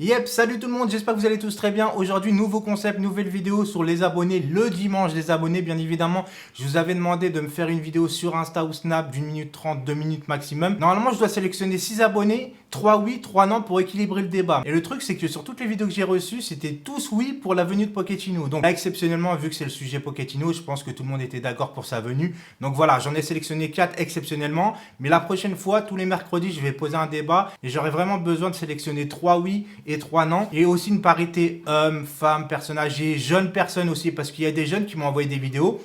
Yep, salut tout le monde, j'espère que vous allez tous très bien. Aujourd'hui, nouveau concept, nouvelle vidéo sur les abonnés, le dimanche des abonnés, bien évidemment. Je vous avais demandé de me faire une vidéo sur Insta ou Snap d'une minute 30, 2 minutes maximum. Normalement, je dois sélectionner 6 abonnés, 3 oui, 3 non pour équilibrer le débat. Et le truc, c'est que sur toutes les vidéos que j'ai reçues, c'était tous oui pour la venue de Pochettino. Donc là, exceptionnellement, vu que c'est le sujet Pochettino, je pense que tout le monde était d'accord pour sa venue. Donc voilà, j'en ai sélectionné 4 exceptionnellement. Mais la prochaine fois, tous les mercredis, je vais poser un débat et j'aurai vraiment besoin de sélectionner 3 oui et 3 non. Et aussi une parité hommes, femmes, personnes âgées, jeunes personnes aussi, parce qu'il y a des jeunes qui m'ont envoyé des vidéos.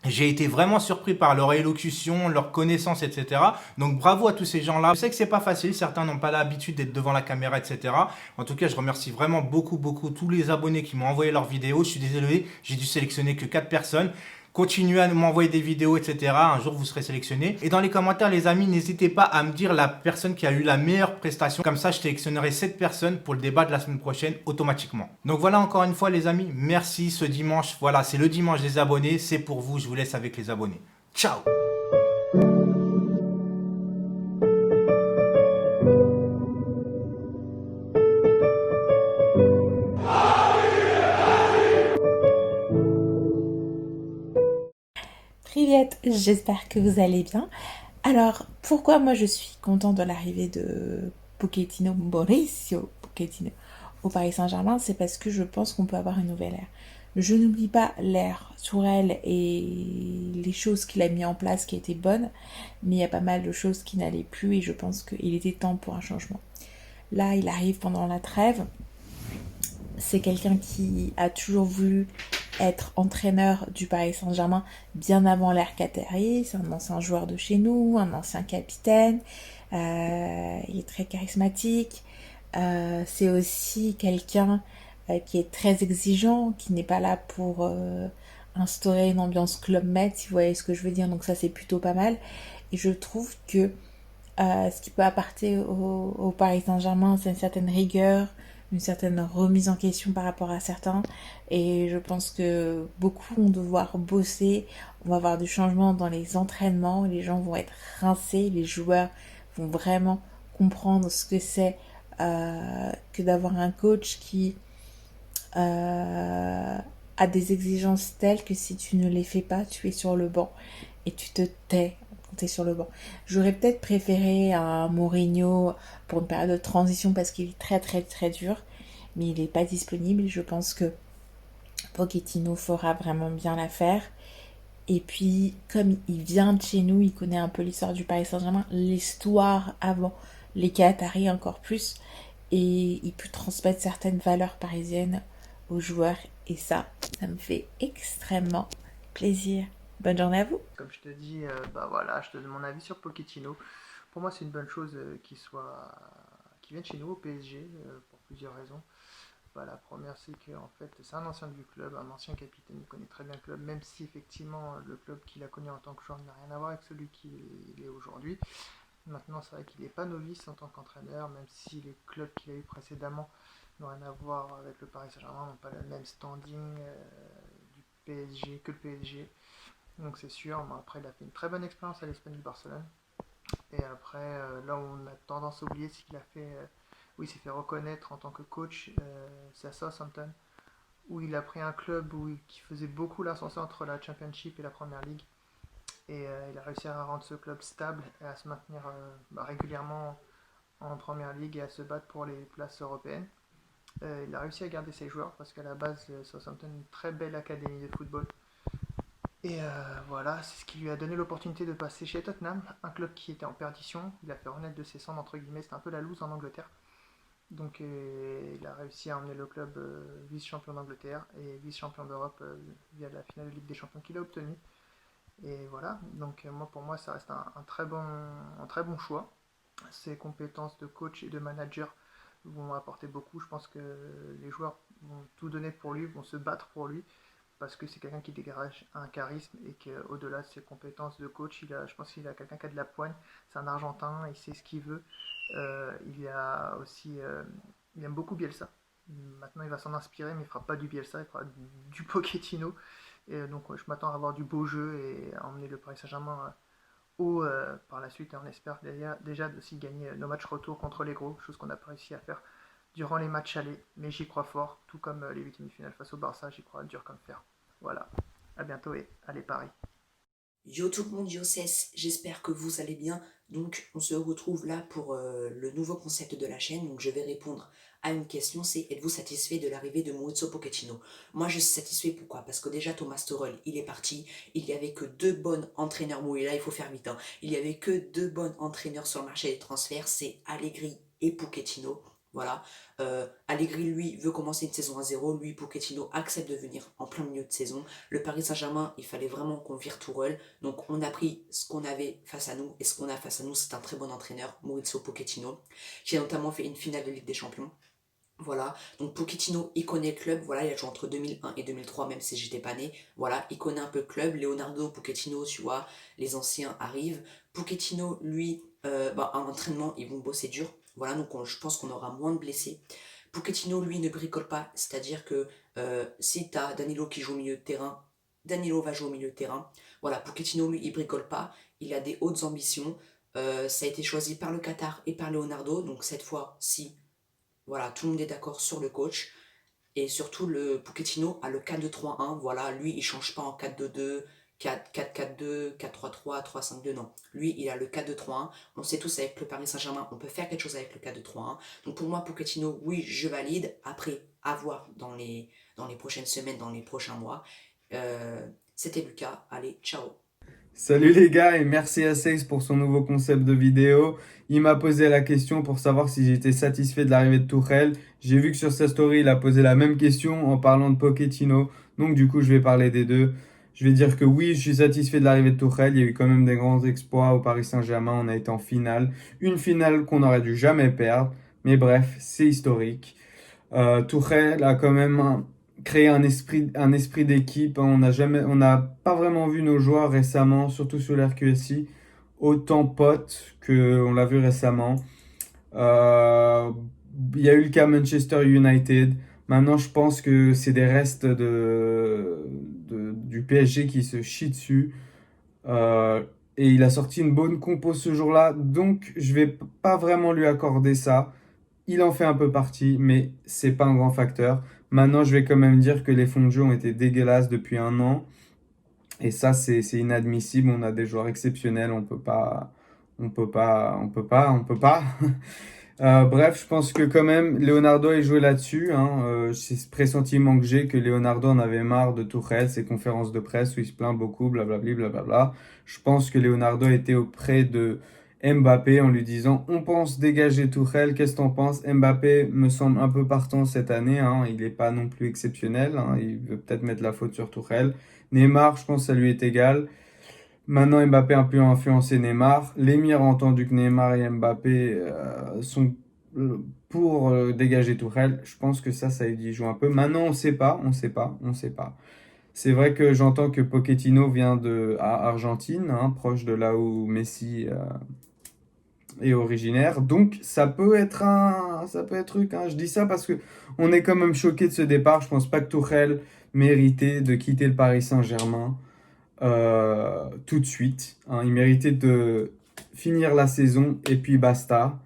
J'ai été vraiment surpris par leur élocution, leur connaissance, etc. Donc bravo à tous ces gens-là. Je sais que c'est pas facile, certains n'ont pas l'habitude d'être devant la caméra, etc. En tout cas, je remercie vraiment beaucoup tous les abonnés qui m'ont envoyé leurs vidéos. Je suis désolé, j'ai dû sélectionner que 4 personnes. Continuez à m'envoyer des vidéos, etc. Un jour, vous serez sélectionné. Et dans les commentaires, les amis, n'hésitez pas à me dire la personne qui a eu la meilleure prestation. Comme ça, je sélectionnerai cette personne pour le débat de la semaine prochaine automatiquement. Donc voilà, encore une fois, les amis, merci ce dimanche. Voilà, c'est le dimanche des abonnés. C'est pour vous. Je vous laisse avec les abonnés. Ciao! Привет, j'espère que vous allez bien. Alors, pourquoi moi je suis contente de l'arrivée de Pochettino, Mauricio Pochettino au Paris Saint-Germain, c'est parce que je pense qu'on peut avoir une nouvelle ère. Je n'oublie pas l'ère Tourelle et les choses qu'il a mis en place qui étaient bonnes, mais il y a pas mal de choses qui n'allaient plus et je pense qu'il était temps pour un changement. Là, il arrive pendant la trêve. C'est quelqu'un qui a toujours voulu être entraîneur du Paris Saint-Germain bien avant l'ère Qatari. C'est un ancien joueur de chez nous, un ancien capitaine. Il est très charismatique. C'est aussi quelqu'un qui est très exigeant, qui n'est pas là pour instaurer une ambiance Club Med, si vous voyez ce que je veux dire. Donc ça, c'est plutôt pas mal. Et je trouve que ce qui peut apporter au Paris Saint-Germain, c'est une certaine rigueur, une certaine remise en question par rapport à certains. Et je pense que beaucoup vont devoir bosser. On va avoir du changement dans les entraînements. Les gens vont être rincés. Les joueurs vont vraiment comprendre ce que c'est que d'avoir un coach qui a des exigences telles que si tu ne les fais pas, tu es sur le banc et tu te tais quand tu es sur le banc. J'aurais peut-être préféré un Mourinho pour une période de transition parce qu'il est très dur, mais il n'est pas disponible. Je pense que Pochettino fera vraiment bien l'affaire. Et puis, comme il vient de chez nous, il connaît un peu l'histoire du Paris Saint-Germain, l'histoire avant les Qataris encore plus, et il peut transmettre certaines valeurs parisiennes aux joueurs, et ça me fait extrêmement plaisir. Bonne journée à vous. Comme je te dis, bah voilà, je te donne mon avis sur Pochettino. Pour moi, c'est une bonne chose qu'il vienne chez nous au PSG pour plusieurs raisons. Bah, la première, c'est que en fait, c'est un ancien du club, un ancien capitaine, il connaît très bien le club, même si effectivement le club qu'il a connu en tant que joueur n'a rien à voir avec celui qu'il est aujourd'hui. Maintenant, c'est vrai qu'il n'est pas novice en tant qu'entraîneur, même si les clubs qu'il a eu précédemment n'ont rien à voir avec le Paris Saint-Germain, n'ont pas le même standing du PSG que le PSG. Donc c'est sûr, mais après il a fait une très bonne expérience à l'Espagne du Barcelone. Et après, là où on a tendance à oublier, c'est qu'il a fait, oui, il s'est fait reconnaître en tant que coach, c'est à Southampton, où il a pris un club qui faisait beaucoup l'ascenseur entre la Championship et la Première League. Et il a réussi à rendre ce club stable et à se maintenir régulièrement en Première League et à se battre pour les places européennes. Il a réussi à garder ses joueurs parce qu'à la base, Southampton est une très belle académie de football. Et voilà, c'est ce qui lui a donné l'opportunité de passer chez Tottenham, un club qui était en perdition. Il a fait renaître de ses cendres, entre guillemets, c'était un peu la loose en Angleterre. Donc il a réussi à emmener le club vice-champion d'Angleterre et vice-champion d'Europe via la finale de Ligue des Champions qu'il a obtenue. Et voilà, donc moi pour moi ça reste un très bon choix. Ses compétences de coach et de manager vont apporter beaucoup. Je pense que les joueurs vont tout donner pour lui, vont se battre pour lui parce que c'est quelqu'un qui dégage un charisme et qu'au-delà de ses compétences de coach, je pense qu'il a quelqu'un qui a de la poigne. C'est un Argentin, il sait ce qu'il veut. Il a aussi, il aime beaucoup Bielsa. Maintenant, il va s'en inspirer, mais il fera pas du Bielsa, il fera du Pochettino. Et donc, je m'attends à avoir du beau jeu et à emmener le Paris Saint-Germain haut par la suite. Et on espère déjà aussi gagner nos matchs retour contre les gros, chose qu'on n'a pas réussi à faire durant les matchs allés, mais j'y crois fort, tout comme les huitièmes de finale face au Barça, j'y crois dur comme fer. Voilà, à bientôt et allez Paris. Yo tout le monde, yo Cess, j'espère que vous allez bien. Donc on se retrouve là pour le nouveau concept de la chaîne. Donc je vais répondre à une question, c'est êtes-vous satisfait de l'arrivée de Mauricio Pochettino? Moi je suis satisfait, pourquoi? Parce que déjà Thomas Tuchel, il est parti, il n'y avait que deux bons entraîneurs, bon et là il faut faire vite, hein. Il n'y avait que deux bons entraîneurs sur le marché des transferts, c'est Allegri et Pochettino. Voilà, Allegri lui veut commencer une saison à zéro, lui Pochettino accepte de venir en plein milieu de saison. Le Paris Saint-Germain, il fallait vraiment qu'on vire Tourelle, donc on a pris ce qu'on avait face à nous, et ce qu'on a face à nous, c'est un très bon entraîneur, Mauricio Pochettino, qui a notamment fait une finale de Ligue des Champions. Voilà, donc Pochettino, il connaît le club, voilà, il a joué entre 2001 et 2003, même si j'étais pas né, voilà, il connaît un peu le club, Leonardo, Pochettino, tu vois, les anciens arrivent. Pochettino, lui, en entraînement, ils vont bosser dur, voilà, donc je pense qu'on aura moins de blessés. Pochettino, lui, ne bricole pas, c'est-à-dire que si tu as Danilo qui joue au milieu de terrain, Danilo va jouer au milieu de terrain. Voilà, Pochettino, lui, il bricole pas, il a des hautes ambitions. Ça a été choisi par le Qatar et par Leonardo, donc cette fois, si voilà, tout le monde est d'accord sur le coach. Et surtout, le Pochettino a le 4-2-3-1. Voilà, lui, il change pas en 4-2-2, 4-4-2, 4-3-3, 3-5-2. Non, lui, il a le 4-2-3-1. On sait tous avec le Paris Saint-Germain, on peut faire quelque chose avec le 4-2-3-1. Donc pour moi, Pochettino, oui, je valide. Après, à voir dans les prochaines semaines, dans les prochains mois. C'était Lucas. Allez, ciao. Salut les gars et merci à Sex pour son nouveau concept de vidéo. Il m'a posé la question pour savoir si j'étais satisfait de l'arrivée de Tuchel. J'ai vu que sur sa story, il a posé la même question en parlant de Pochettino. Donc du coup, je vais parler des deux. Je vais dire que oui, je suis satisfait de l'arrivée de Tuchel. Il y a eu quand même des grands exploits au Paris Saint-Germain. On a été en finale. Une finale qu'on n'aurait dû jamais perdre. Mais bref, c'est historique. Tuchel a quand même créé un esprit d'équipe. On n'a pas vraiment vu nos joueurs récemment, surtout sur l'RQSI, autant potes qu'on l'a vu récemment. Euh, Il y a eu le cas Manchester United. Maintenant, je pense que c'est des restes du PSG qui se chient dessus. Euh, et il a sorti une bonne compo ce jour-là, donc je vais pas vraiment lui accorder ça. Il en fait un peu partie, mais c'est pas un grand facteur. Maintenant, je vais quand même dire que les fonds de jeu ont été dégueulasses depuis un an. Et ça, c'est inadmissible. On a des joueurs exceptionnels. On peut pas. On peut pas. On peut pas. On peut pas. Bref, je pense que quand même, Leonardo est joué là-dessus. C'est ce pressentiment que j'ai que Leonardo en avait marre de Tuchel, ses conférences de presse où il se plaint beaucoup, blablabla, blablabla. Je pense que Leonardo était auprès de Mbappé en lui disant on pense dégager Tuchel, qu'est-ce que t'en penses? Mbappé me semble un peu partant cette année, il n'est pas non plus exceptionnel, il veut peut-être mettre la faute sur Tuchel. Neymar, je pense que ça lui est égal. Maintenant, Mbappé a un peu influencé Neymar. L'émir a entendu que Neymar et Mbappé sont pour dégager Tuchel. Je pense que ça y joue un peu. Maintenant, on sait pas. C'est vrai que j'entends que Pochettino vient de Argentine, proche de là où Messi est originaire. Donc, ça peut être truc. Je dis ça parce que on est quand même choqué de ce départ. Je pense pas que Tuchel méritait de quitter le Paris Saint-Germain. Tout de suite. Il méritait de finir la saison et puis basta.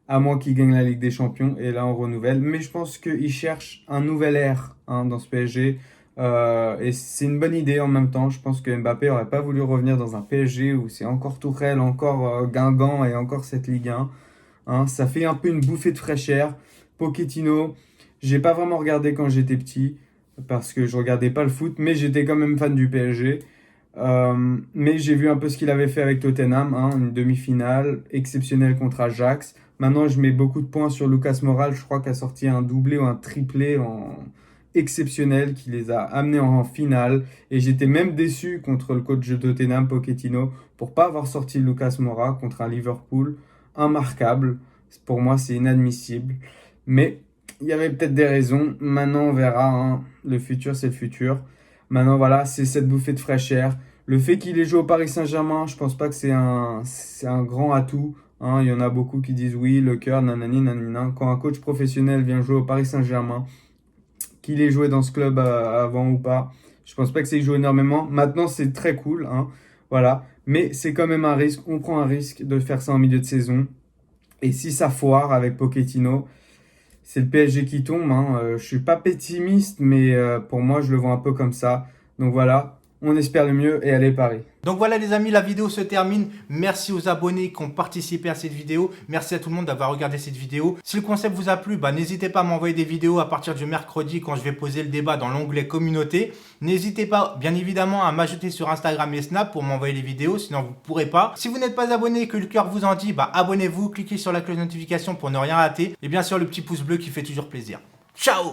À moins qu'il gagne la Ligue des Champions et là on renouvelle. Mais je pense qu'il cherche un nouvel air dans ce PSG. Et c'est une bonne idée en même temps. Je pense que Mbappé aurait pas voulu revenir dans un PSG où c'est encore Tuchel, encore Guingamp et encore cette Ligue 1. Ça fait un peu une bouffée de fraîche air. Pochettino, j'ai pas vraiment regardé quand j'étais petit parce que je regardais pas le foot, mais j'étais quand même fan du PSG. Mais j'ai vu un peu ce qu'il avait fait avec Tottenham, une demi-finale exceptionnelle contre Ajax. Maintenant, je mets beaucoup de points sur Lucas Moura. Je crois qu'il a sorti un doublé ou un triplé exceptionnel qui les a amenés en finale. Et j'étais même déçu contre le coach de Tottenham, Pochettino, pour pas avoir sorti Lucas Moura contre un Liverpool immarquable. Pour moi, c'est inadmissible. Mais il y avait peut-être des raisons. Maintenant, on verra. Le futur, c'est le futur. Maintenant, voilà, c'est cette bouffée de fraîcheur. Le fait qu'il ait joué au Paris Saint-Germain, je pense pas que c'est un grand atout. Il y en a beaucoup qui disent oui, le cœur, nanani, nanana. Quand un coach professionnel vient jouer au Paris Saint-Germain, qu'il ait joué dans ce club avant ou pas, je pense pas que c'est joué énormément. Maintenant, c'est très cool, voilà. Mais c'est quand même un risque. On prend un risque de faire ça en milieu de saison. Et si ça foire avec Pochettino, c'est le PSG qui tombe, hein. Je suis pas pessimiste, mais pour moi, je le vois un peu comme ça. Donc voilà, on espère le mieux et allez Paris. Donc voilà les amis, la vidéo se termine. Merci aux abonnés qui ont participé à cette vidéo. Merci à tout le monde d'avoir regardé cette vidéo. Si le concept vous a plu, n'hésitez pas à m'envoyer des vidéos à partir du mercredi quand je vais poser le débat dans l'onglet communauté. N'hésitez pas bien évidemment à m'ajouter sur Instagram et Snap pour m'envoyer les vidéos, sinon vous ne pourrez pas. Si vous n'êtes pas abonné et que le cœur vous en dit, abonnez-vous, cliquez sur la cloche de notification pour ne rien rater. Et bien sûr le petit pouce bleu qui fait toujours plaisir. Ciao!